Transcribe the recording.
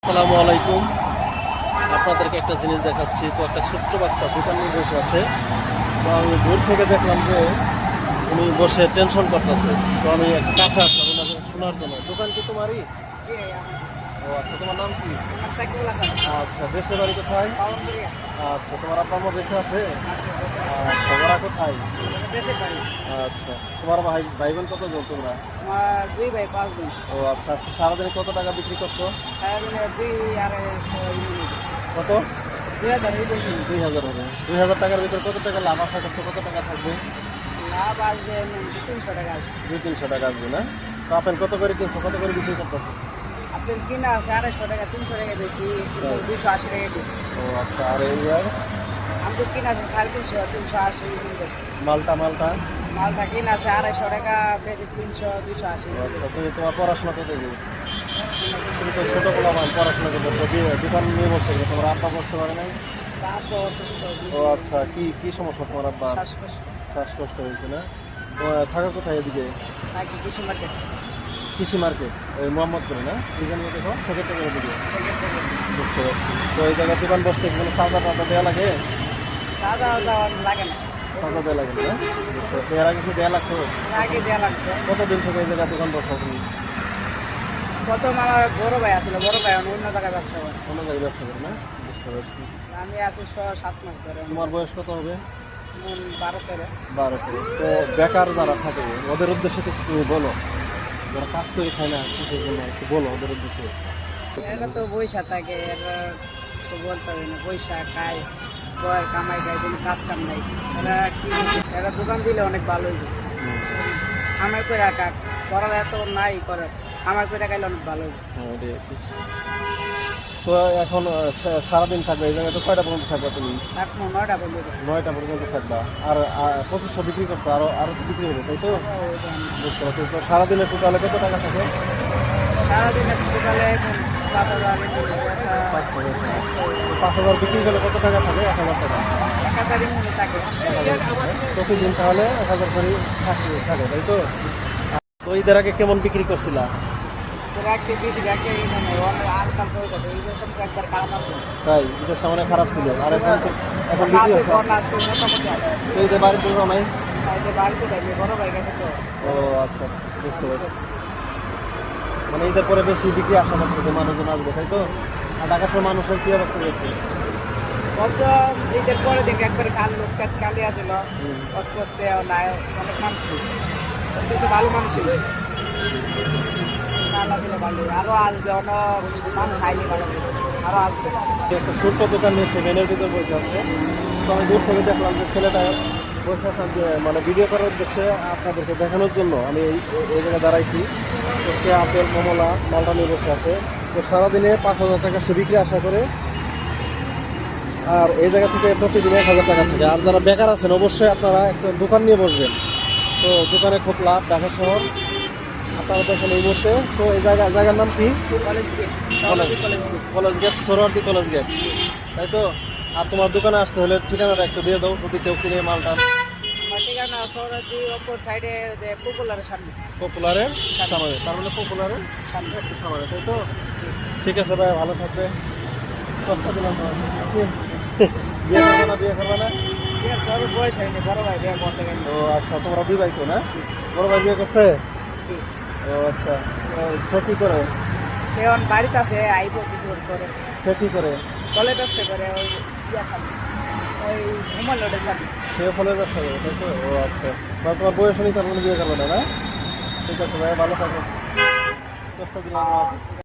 আসসালামু আলাইকুম। আপনাদেরকে একটা জিনিস দেখাচ্ছি। তো একটা ছোট্ট বাচ্চা দোকান নিয়ে বসে আছে। তো আমি দূর থেকে দেখলাম যে উনি বসে টেনশন করতেছে। তো আমি একটা কাছে আসলাম ওনাকে শোনার জন্য। দোকান কি তোমারই? ও আচ্ছা, তোমার নাম কি? আচ্ছা, দেশের বাড়ি কোথায়? আচ্ছা, তোমার আব্বা আম্মা বেঁচে আছে? আচ্ছা, ওরা কোথায়? আচ্ছা, তোমার ভাই ভাই বোন কতজন তোমরা? দুই ভাই 5 দিন। ও আচ্ছা, আজকে সারাদিনে কত টাকা বিক্রি করছো? দুই আড়াইশো কত? 2000 2000 হবে। 2000 টাকার ভিতরে কত টাকা লাভ আশা করছো? কত টাকা থাকবে? লাভ আসবে 300 টাকা আসবে। 200-300 টাকা আসবে না? তো আপেল কত করে কিনছো, কত করে বিক্রি করতেছো? আপনার কিনা আছে 250 টাকা, 300 টাকা বেশি, 280 টাকা বেশি। ও আচ্ছা, আর এই আর আমাদের কিনা আছে 350, 380 বেশি। মালটা মালটা কিনা আছে 250 টাকা বেশি, 300, 280। আচ্ছা, তুমি তোমার পড়াশোনা কত কি? তুমি তো ছোট পোলাপান, পড়াশোনা করতে দোকান নিয়ে বসে গেছে, তোমার আব্বা বসতে পারে নাই? তার তো অসুস্থ, ও আচ্ছা, কি কি সমস্যা তোমার আব্বা? শ্বাসকষ্ট। শ্বাসকষ্ট হয়েছে না? তো থাকা কোথায় এদিকে? নাকি কৃষি মার্কেট। কৃষি মার্কেট, ওই মোহাম্মদপুরে না? এখানে দেখো সেক্ষেত্রে দিকে বুঝতে পারছি। তো এই জায়গায় দোকান বসতে কোনো চাঁদা টাদা দেওয়া লাগে? সাদা লাগে না, চাঁদা দেওয়া লাগে না? বুঝতে পারছি। এর আগে কি দেওয়া লাগতো? আগে দেওয়া লাগতো। কতদিন থেকে এই জায়গায় দোকান বসা তুমি? প্রথম আমার বড় ভাই আসলে, বড় ভাই অন্য জায়গায় ব্যবসা করে। অন্য জায়গায় ব্যবসা করে না? বুঝতে পারছি। আমি আছি 7 মাস ধরে। তোমার বয়স কত হবে? 12-13। 12 তো বেকার যারা থাকে ওদের উদ্দেশ্যে কিছু তুমি বলো, যারা কাজ করে খায় না কিছুর জন্য, একটু বলো ওদের উদ্দেশ্যে। এরা তো বৈশা থাকে, এরা তো বলতে হবে না, বৈশা খায়, বয় কামাই খায়, কোনো কাজ কাম নাই। এরা কি, এরা দোকান দিলে অনেক ভালো হইবে। কামাই করে কাক করার এত নাই করে, কামাই করে খাইলে অনেক ভালো হইবে। হ্যাঁ, ওটাই আর কি। তো এখন সারাদিন থাকবে এই জায়গায়, তো কয়টা পর্যন্ত থাকবে তুমি? এখন 9টা পর্যন্ত। 9টা পর্যন্ত থাকবা। আর 2500 বিক্রি করছো, আরো বিক্রি হবে তাই তো? বুঝতে পারছি। তো সারাদিনে টোটালে কত টাকা থাকে? সারাদিনে টোটালে 7,000 5,000 বিক্রি করলে কত টাকা থাকে? 1000 টাকা। 1,000 মতো থাকে। প্রতিদিন তাহলে 1000 করে থাকে তাই তো? তো ঈদের আগে কেমন বিক্রি করছিলা? রাখতে বেশি রাখতে আর কাল করে গেছে, এই সব একবার খারাপ আছে। তাই ঈদের সামনে খারাপ ছিল, আর এখন বিক্রি হচ্ছে। মোটামুটি আছে। তো ঈদের বাড়িতে যাও নাই? বাড়িতে থাকবে, বড় ভাই গেছে তো। ও আচ্ছা, বুঝতে পারছি। মানে ঈদের পরে বেশি বিক্রি আশা করছে যে মানুষজন আসবে তাই তো? আর ঢাকার মানুষের কি অবস্থা হয়েছে? কত ঈদের পরে দেখে একবারে কালি আছিল, আস্তে আস্তে নাই অনেক মানুষ হয়েছে, আস্তে আস্তে ভালো মানুষ হয়েছে। আল্লাহ দিলে ভালো, আরো আসবে, অন্য মানুষ খাইলে ভালো হবে, আরো আসবে। একটা ছোট্ট দোকান নিয়ে ভ্যানের ভিতর বসে আছে। তো আমি দূর থেকে দেখলাম যে ছেলেটা বসে আছে, মানে ভিডিও করার উদ্দেশ্যে আপনাদেরকে দেখানোর জন্য আমি এই জায়গায় দাঁড়াইছি। তো সে আপেল কমলা মালটা নিয়ে বসে আছে। তো সারাদিনে 5,000 টাকা সে বিক্রি আশা করে, আর এই জায়গা থেকে প্রতিদিন 1,000 টাকা থাকে। আর যারা বেকার আছেন অবশ্যই আপনারা একটা দোকান নিয়ে বসবেন। তো দোকানে খুব লাভ। ঢাকা শহর আপনারা দেখেন এই মুহূর্তে। তো এই জায়গার নাম কি? College gate, Suhrawardy college gate তাই তো? আর তোমার দোকানে আসতে হলে ঠিকানাটা একটু দিয়ে দাও, যদি কেউ কিনে মালটা। ঠিকানা সৌরাদি অপর সাইডে, পপুলারের সামনে। পপুলারের সামনে, তার মানে পপুলারের সামনে একটু সামনে তাই তো? ঠিক আছে ভাই, ভালো থাকবে। কষ্ট দিলাম তোমার। বিয়ে করবে না? বিয়ে করবে না? বয়স হয়নি, বড় ভাই বিয়ে করতে গেল। ও আচ্ছা, তোমরা 2 ভাই তো না? বড় ভাই বিয়ে করছে? ও আচ্ছা, সে কি করে? সে এখন বাড়িতে আছে, আইব কিছু করে। সে কি করে? কলে ব্যবসা করে, ওই ইয়া সামনে, ওই ঘুমাল রোডের সামনে। সে ফলের ব্যবসা করে তাই তো? ও আচ্ছা, তোমার বয়স নেই তার মানে বিয়ে করবে না? ঠিক আছে ভাই, ভালো থাকো। কষ্ট দিলাম।